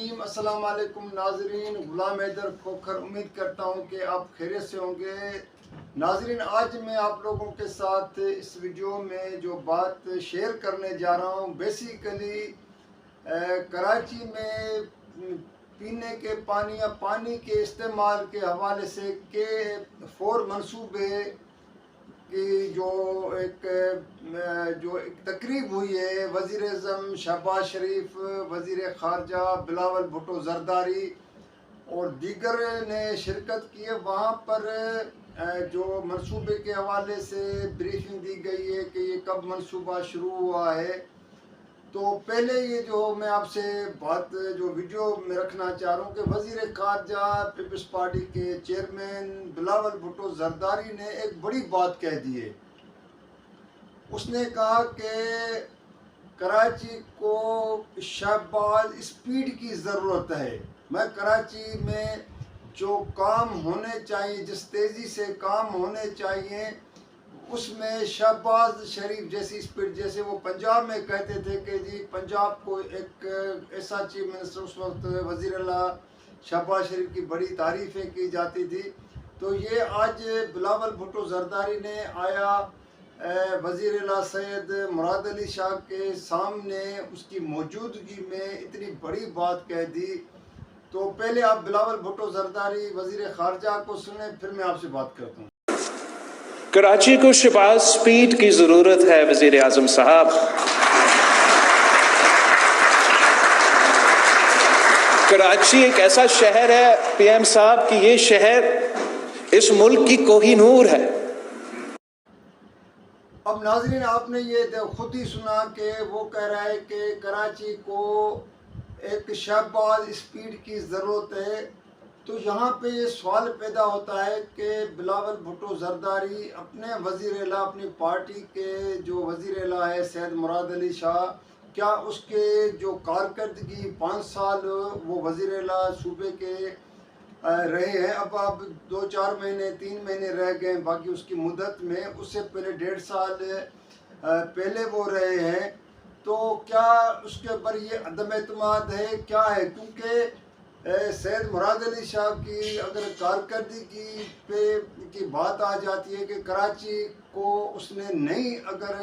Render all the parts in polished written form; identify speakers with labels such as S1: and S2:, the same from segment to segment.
S1: الرحیم۔ السلام علیکم ناظرین، غلام حیدر کھوکھر امید کرتا ہوں کہ آپ خیریت سے ہوں گے۔ ناظرین، آج میں آپ لوگوں کے ساتھ اس ویڈیو میں جو بات شیئر کرنے جا رہا ہوں، بیسیکلی کراچی میں پینے کے پانی یا پانی کے استعمال کے حوالے سے کہ 4 منصوبے کی جو ایک تقریب ہوئی ہے، وزیر اعظم شہباز شریف، وزیر خارجہ بلاول بھٹو زرداری اور دیگر نے شرکت کی ہے۔ وہاں پر جو منصوبے کے حوالے سے بریفنگ دی گئی ہے کہ یہ کب منصوبہ شروع ہوا ہے۔ تو پہلے یہ جو میں آپ سے بات جو ویڈیو میں رکھنا چاہ رہا ہوں کہ وزیر خارجہ پیپلز پارٹی کے چیئرمین بلاول بھٹو زرداری نے ایک بڑی بات کہہ دی ہے۔ اس نے کہا کہ کراچی کو شہباز اسپیڈ کی ضرورت ہے۔ میں کراچی میں جو کام ہونے چاہیے، جس تیزی سے کام ہونے چاہیے، اس میں شہباز شریف جیسی اسپیڈ، جیسے وہ پنجاب میں کہتے تھے کہ جی پنجاب کو ایک ایسا چیف منسٹر اس وقت وزیر اللہ شہباز شریف کی بڑی تعریفیں کی جاتی تھی۔ تو یہ آج بلاول بھٹو زرداری نے آیا وزیر اعلیٰ سید مراد علی شاہ کے سامنے اس کی موجودگی میں اتنی بڑی بات کہہ دی۔ تو پہلے آپ بلاول بھٹو زرداری وزیر خارجہ کو سنیں، پھر میں آپ سے بات کرتا ہوں۔
S2: کراچی کو شہباز اسپیڈ کی ضرورت ہے وزیر اعظم صاحب۔ کراچی ایک ایسا شہر ہے پی ایم صاحب کہ یہ شہر اس ملک کی کوہ نور ہے۔
S1: اب ناظرین، آپ نے یہ خود ہی سنا کہ وہ کہہ رہا ہے کہ کراچی کو ایک شہباز اسپیڈ کی ضرورت ہے۔ تو یہاں پہ یہ سوال پیدا ہوتا ہے کہ بلاول بھٹو زرداری اپنے وزیر اعلیٰ، اپنی پارٹی کے جو وزیر اعلیٰ ہے سید مراد علی شاہ، کیا اس کے جو کارکردگی 5 سال وہ وزیر اعلیٰ صوبے کے رہے ہیں، اب 2-4 مہینے 3 مہینے رہ گئے باقی اس کی مدت میں، اس سے پہلے 1.5 سال پہلے وہ رہے ہیں، تو کیا اس کے اوپر یہ عدم اعتماد ہے؟ کیا ہے؟ کیونکہ سید مراد علی شاہ کی اگر کارکردگی پہ کی بات آ جاتی ہے کہ کراچی کو اس نے نئی اگر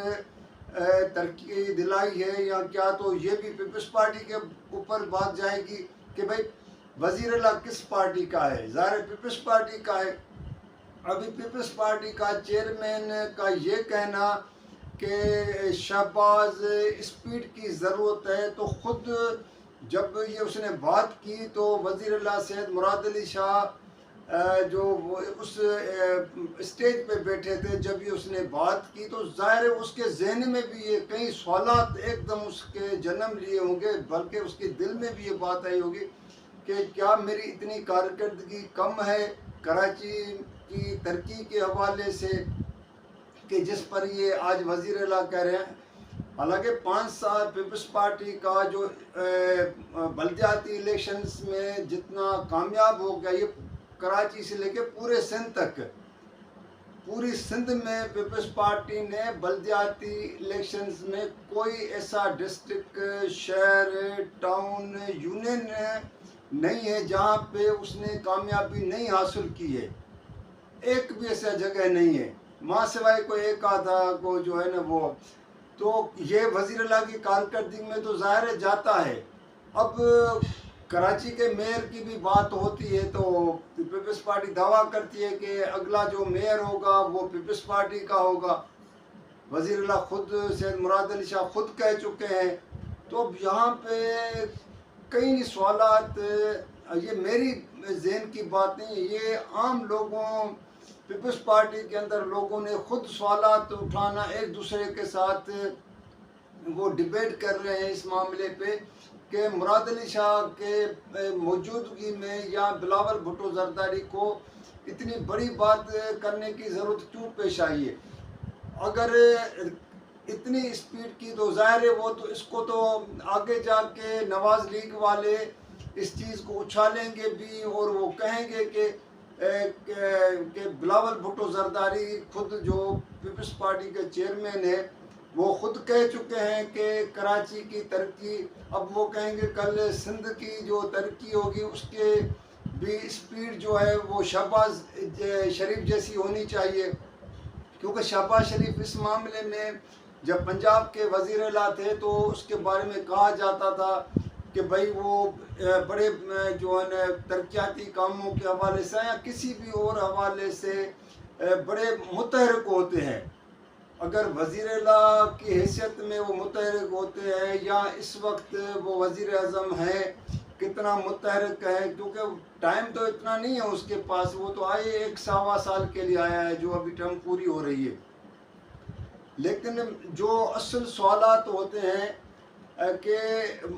S1: ترقی دلائی ہے یا کیا، تو یہ بھی پیپلز پارٹی کے اوپر بات جائے گی کہ بھائی وزیر اعلیٰ کس پارٹی کا ہے؟ ظاہر پیپلز پارٹی کا ہے۔ ابھی پیپلز پارٹی کا چیئرمین کا یہ کہنا کہ شہباز اسپیڈ کی ضرورت ہے، تو خود جب یہ اس نے بات کی تو وزیر اعلیٰ سید مراد علی شاہ جو اس اسٹیج پہ بیٹھے تھے، جب یہ اس نے بات کی تو ظاہر اس کے ذہن میں بھی یہ کئی سوالات ایک دم اس کے جنم لیے ہوں گے، بلکہ اس کے دل میں بھی یہ بات آئی ہوگی کہ کیا میری اتنی کارکردگی کم ہے کراچی کی ترقی کے حوالے سے کہ جس پر یہ آج وزیر اعلیٰ کہہ رہے ہیں۔ حالانکہ 5 سال پیپلز پارٹی کا جو بلدیاتی الیکشنز میں جتنا کامیاب ہو گیا، یہ کراچی سے لے کے پورے سندھ تک، پوری سندھ میں پیپلز پارٹی نے بلدیاتی الیکشنز میں کوئی ایسا ڈسٹرکٹ، شہر، ٹاؤن، یونین نہیں ہے جہاں پہ اس نے کامیابی نہیں حاصل کی ہے۔ ایک بھی ایسا جگہ نہیں ہے، ماں سوائے کوئی ایک آدھا کو جو ہے نا وہ۔ تو یہ وزیر اعلیٰ کی کارکردگی میں تو ظاہر جاتا ہے۔ اب کراچی کے میئر کی بھی بات ہوتی ہے تو پیپلز پارٹی دعویٰ کرتی ہے کہ اگلا جو میئر ہوگا وہ پیپلز پارٹی کا ہوگا۔ وزیر اعلیٰ خود سید مراد علی شاہ خود کہہ چکے ہیں۔ تو اب یہاں پہ کئی سوالات، یہ میری ذہن کی بات نہیں ہے، یہ عام لوگوں، پیپلز پارٹی کے اندر لوگوں نے خود سوالات اٹھانا، ایک دوسرے کے ساتھ وہ ڈیبیٹ کر رہے ہیں اس معاملے پہ کہ مراد علی شاہ کے موجودگی میں یا بلاول بھٹو زرداری کو اتنی بڑی بات کرنے کی ضرورت کیوں پیش آئی ہے۔ اگر اتنی اسپیڈ کی تو ظاہر ہے وہ تو اس کو تو آگے جا کے نواز لیگ والے اس چیز کو اچھالیں گے بھی اور وہ کہیں گے کہ بلاول بھٹو زرداری خود جو پیپلز پارٹی کے چیئرمین ہے وہ خود کہہ چکے ہیں کہ کراچی کی ترقی، اب وہ کہیں گے کل سندھ کی جو ترقی ہوگی اس کے بھی اسپیڈ جو ہے وہ شہباز شریف جیسی ہونی چاہیے، کیونکہ شہباز شریف اس معاملے میں جب پنجاب کے وزیر اعلیٰ تھے تو اس کے بارے میں کہا جاتا تھا کہ بھائی وہ بڑے جو ہے ترقیاتی کاموں کے حوالے سے یا کسی بھی اور حوالے سے بڑے متحرک ہوتے ہیں۔ اگر وزیر اعلیٰ کی حیثیت میں وہ متحرک ہوتے ہیں یا اس وقت وہ وزیر اعظم ہیں کتنا متحرک ہے، کیونکہ ٹائم تو اتنا نہیں ہے اس کے پاس، وہ تو آئے 1.25 سال کے لیے آیا ہے جو ابھی ٹرم پوری ہو رہی ہے۔ لیکن جو اصل سوالات ہوتے ہیں کہ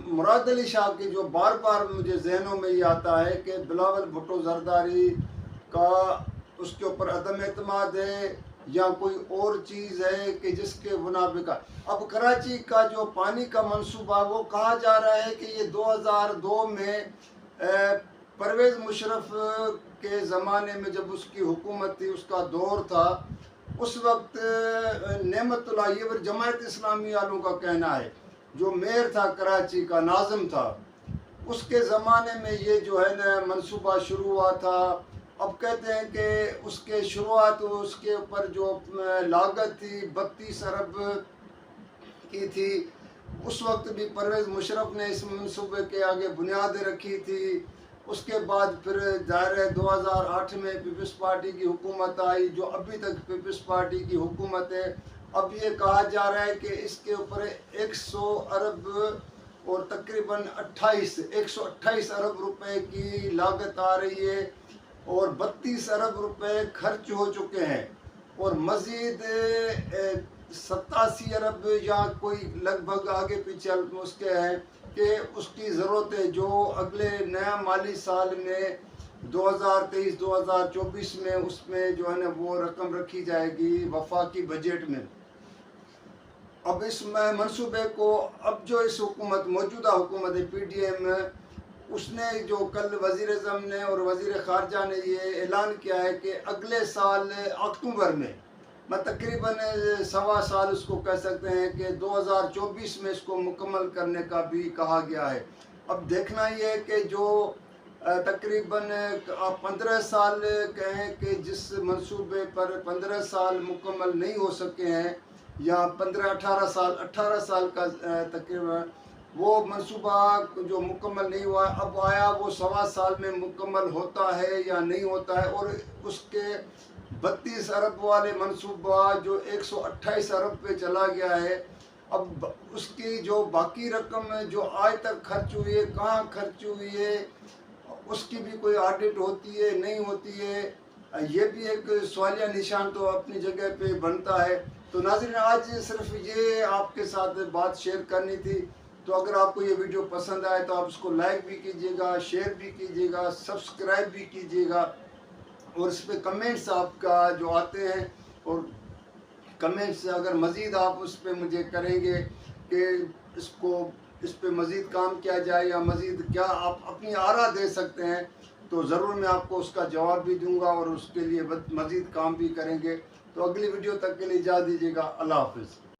S1: مراد علی شاہ کی جو بار بار مجھے ذہنوں میں یہ آتا ہے کہ بلاول بھٹو زرداری کا اس کے اوپر عدم اعتماد ہے یا کوئی اور چیز ہے کہ جس کے بنابے کا اب کراچی کا جو پانی کا منصوبہ وہ کہا جا رہا ہے کہ یہ 2002 میں پرویز مشرف کے زمانے میں جب اس کی حکومت تھی، اس کا دور تھا، اس وقت نعمت اللہ یہ جماعت اسلامی والوں کا کہنا ہے، جو میئر تھا کراچی کا، ناظم تھا، اس کے زمانے میں یہ جو ہے نا منصوبہ شروع ہوا تھا۔ اب کہتے ہیں کہ اس کے شروعات اس کے اوپر جو لاگت تھی 32 ارب کی تھی، اس وقت بھی پرویز مشرف نے اس منصوبے کے آگے بنیادیں رکھی تھی۔ اس کے بعد پھر ظاہر ہے 2008 میں پیپلز پارٹی کی حکومت آئی، جو ابھی تک پیپلز پارٹی کی حکومت ہے۔ اب یہ کہا جا رہا ہے کہ اس کے اوپر 100 ارب اور تقریباً 128 ارب روپے کی لاگت آ رہی ہے اور 32 ارب روپے خرچ ہو چکے ہیں، اور مزید 87 ارب یا کوئی لگ بھگ آگے پیچھے اس کے ہے کہ اس کی ضرورت ہے، جو اگلے نیا مالی سال میں 2023-2024 میں اس میں جو ہے نا وہ رقم رکھی جائے گی وفاقی بجٹ میں۔ اب اس منصوبے کو اب جو اس حکومت موجودہ حکومت پی ڈی ایم اس نے جو کل وزیر اعظم نے اور وزیر خارجہ نے یہ اعلان کیا ہے کہ اگلے سال اکتوبر میں تقریباً 1.25 سال اس کو کہہ سکتے ہیں کہ 2024 میں اس کو مکمل کرنے کا بھی کہا گیا ہے۔ اب دیکھنا یہ ہے کہ جو تقریباً 15 سال کہیں کہ جس منصوبے پر 15 سال مکمل نہیں ہو سکے ہیں یا 18 سال کا تقریباً وہ منصوبہ جو مکمل نہیں ہوا، اب آیا وہ 1.25 سال میں مکمل ہوتا ہے یا نہیں ہوتا ہے، اور اس کے 32 ارب والے منصوبہ جو 128 ارب پہ چلا گیا ہے، اب اس کی جو باقی رقم جو آج تک خرچ ہوئی ہے کہاں خرچ ہوئی ہے، اس کی بھی کوئی آڈٹ ہوتی ہے نہیں ہوتی ہے، یہ بھی ایک سوالیہ نشان تو اپنی جگہ پہ بنتا ہے۔ تو ناظرین آج صرف یہ آپ کے ساتھ بات شیئر کرنی تھی، تو اگر آپ کو یہ ویڈیو پسند آئے تو آپ اس کو لائک بھی کیجیے گا، شیئر بھی کیجیے گا، سبسکرائب بھی کیجیے گا، اور اس پہ کمنٹس آپ کا جو آتے ہیں، اور کمنٹس اگر مزید آپ اس پہ مجھے کریں گے کہ اس پہ مزید کام کیا جائے یا مزید کیا آپ اپنی آراء دے سکتے ہیں، تو ضرور میں آپ کو اس کا جواب بھی دوں گا اور اس کے لیے مزید کام بھی کریں گے۔ تو اگلی ویڈیو تک کے لیے اجازت دیجیے گا۔ اللہ حافظ۔